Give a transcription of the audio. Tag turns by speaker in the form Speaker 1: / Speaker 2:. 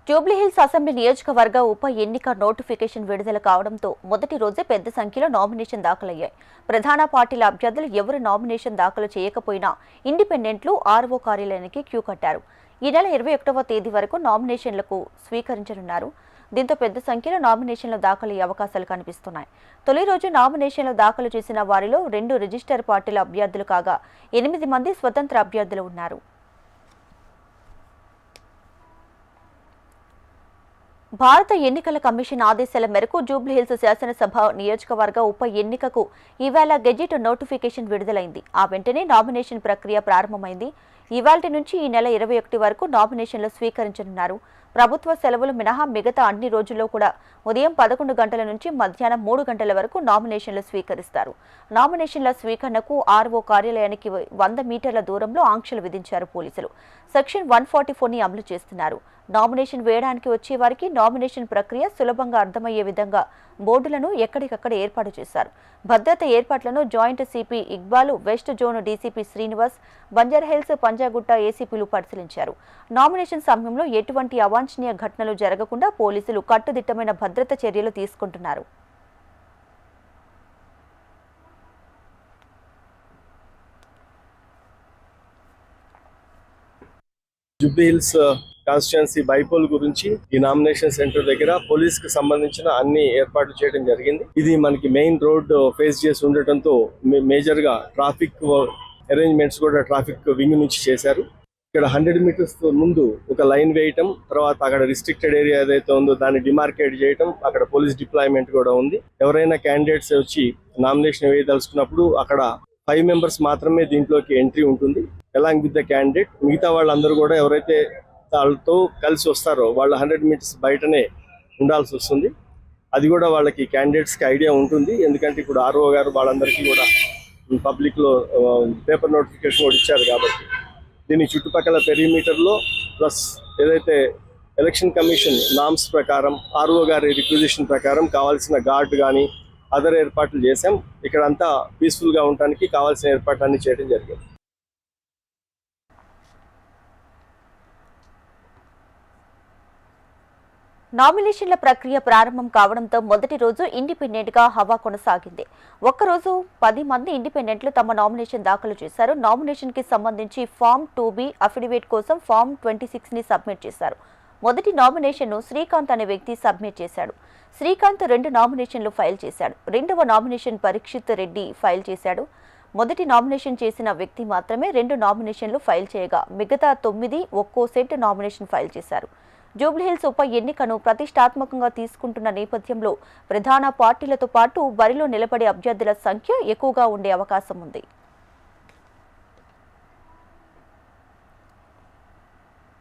Speaker 1: Jubilee Hills assembly నియోజకవర్గ ఉప ఎన్నిక నోటిఫికేషన్ విడుదల కావడంతో మొదటి రోజే పెద్ద సంఖ్యలో నామినేషన్ దాఖలయ్యాయి. ప్రధాన పార్టీల అభ్యర్థులు ఎవరు నామినేషన్ దాఖలు చేయకపోయినా ఇండిపెండెంట్లు ఆర్ఓ కార్యాలయానికి క్యూ కట్టారు. ఈ నెల 21వ తేదీ వరకు నామినేషన్లకు స్వీకరించనున్నారు. దీంతో పెద్ద సంఖ్యలో నామినేషన్లు దాఖలయ్యే అవకాశాలు కనిపిస్తున్నాయి. తొలి రోజు నామినేషన్లు దాఖలు చేసిన వారిలో 2 రిజిస్టర్ పార్టీల అభ్యర్థులు కాగా 8 మంది స్వతంత్ర అభ్యర్థులు ఉన్నారు. భారత ఎన్నికల కమిషన్ ఆదేశాల మేరకు జూబ్లీహిల్స్ శాసనసభ నియోజకవర్గ ఉప ఎన్నికకు ఇవాళ గెజిట్ నోటిఫికేషన్ విడుదలైంది. ఆ వెంటనే నామినేషన్ ప్రక్రియ ప్రారంభమైంది. ఇవాల్టి నుంచి ఈ నెల 21 వరకు నామినేషన్లు స్వీకరించనున్నారు. ప్రభుత్వ సెలవులు మినహా మిగతా అన్ని రోజుల్లో కూడా ఉదయం 11 గంటల నుంచి మధ్యాహ్నం 3 గంటల వరకు నామినేషన్లు స్వీకరిస్తారు. నామినేషన్ల స్వీకరణకు ఆర్ఓ కార్యాలయానికి 100 మీటర్ల దూరంలో ఆంక్షలు విధించారు పోలీసులు. సెక్షన్ 144ని అమలు చేస్తున్నారు. నామినేషన్ వేయడానికి వచ్చే వారికి నామినేషన్ ప్రక్రియ సులభంగా అర్థమయ్యే విధంగా బోర్డులను ఎక్కడికక్కడ ఏర్పాటు చేశారు. భద్రత ఏర్పాట్లను joint CP ఇక్బాలు, west zone DCP Srinivas, Banjara Hills, Panjagutta ఏసీపీలు పరిశీలించారు. నామినేషన్ సమయంలో ఎటువంటి అవాంఛనీయ ఘటనలు జరగకుండా పోలీసులు కట్టుదిట్టమైన భద్రత చర్యలు తీసుకుంటున్నారు.
Speaker 2: జూబ్లీహిల్స్ కాన్స్టిట్యుయెన్సీ బైపోల్ గురించి ఈ నామినేషన్ సెంటర్ దగ్గర పోలీస్ కి సంబంధించిన అన్ని ఏర్పాట్లు చేయడం జరిగింది. ఇది మనకి మెయిన్ రోడ్ ఫేస్ చేసి ఉండటంతో మేజర్ గా ట్రాఫిక్ అరేంజ్మెంట్స్ కూడా ట్రాఫిక్ వింగ్ నుంచి చేశారు. ఇక్కడ 100 మీటర్స్ ముందు ఒక లైన్ వేయటం, తర్వాత అక్కడ రిస్ట్రిక్టెడ్ ఏరియా ఏదైతే ఉందో దాన్ని డిమార్కేట్ చేయటం, అక్కడ పోలీస్ డిప్లాయ్మెంట్ కూడా ఉంది. ఎవరైనా క్యాండిడేట్స్ వచ్చి నామినేషన్ వేయదలుచుకున్నప్పుడు అక్కడ 5 మెంబర్స్ మాత్రమే దీంట్లోకి ఎంట్రీ ఉంటుంది. అలాంగ్ విత్ ద క్యాండిడేట్ మిగతా వాళ్ళందరూ కూడా ఎవరైతే వాళ్ళతో కలిసి వస్తారో వాళ్ళు 100 మీటర్స్ బయటనే ఉండాల్సి వస్తుంది. అది కూడా వాళ్ళకి క్యాండిడేట్స్కి ఐడియా ఉంటుంది. ఎందుకంటే ఇప్పుడు ఆర్ఓ గారు వాళ్ళందరికీ కూడా పబ్లిక్లో పేపర్ నోటిఫికేషన్ కూడా ఇచ్చారు కాబట్టి దీని చుట్టుపక్కల పెరిమీటర్లో ప్లస్ ఏదైతే ఎలక్షన్ కమిషన్ నామ్స్ ప్రకారం ఆర్ఓ గారి రిక్విజిషన్ ప్రకారం కావాల్సిన గార్డ్ కానీ అదర్ ఏర్పాట్లు చేశాం. ఇక్కడంతా పీస్ఫుల్గా ఉండడానికి కావాల్సిన ఏర్పాట్లన్నీ చేయడం జరిగింది.
Speaker 1: నామినేషన్ల ప్రక్రియ ప్రారంభం కావడంతో మొదటి రోజు ఇండిపెండెంట్ గా హవా కొనసాగింది. ఒక్కరోజు 10 మంది ఇండిపెండెంట్లు తమ నామినేషన్ దాఖలు చేశారు. నామినేషన్ కి సంబంధించి ఫామ్ 2B అఫిడవిట్ కోసం ఫామ్ 26 ని సబ్మిట్ చేశారు. మొదటి నామినేషన్ ను శ్రీకాంత్ అనే వ్యక్తి సబ్మిట్ చేశాడు. శ్రీకాంత్ 2 నామినేషన్లు ఫైల్ చేశాడు. రెండవ నామినేషన్ పరీక్షిత్ రెడ్డి ఫైల్ చేశాడు. మొదటి నామినేషన్ చేసిన వ్యక్తి మాత్రమే 2 నామినేషన్లు ఫైల్ చేయగా మిగతా 9 ఒక్కో సెట్ నామినేషన్ ఫైల్ చేశారు. జూబ్లీహిల్స్ ఉప ఎన్నికను ప్రతిష్టాత్మకంగా తీసుకుంటున్న నేపథ్యంలో ప్రధాన పార్టీలతో పాటు బరిలో నిలబడే అభ్యర్థుల సంఖ్య ఎక్కువగా ఉండే అవకాశం ఉంది.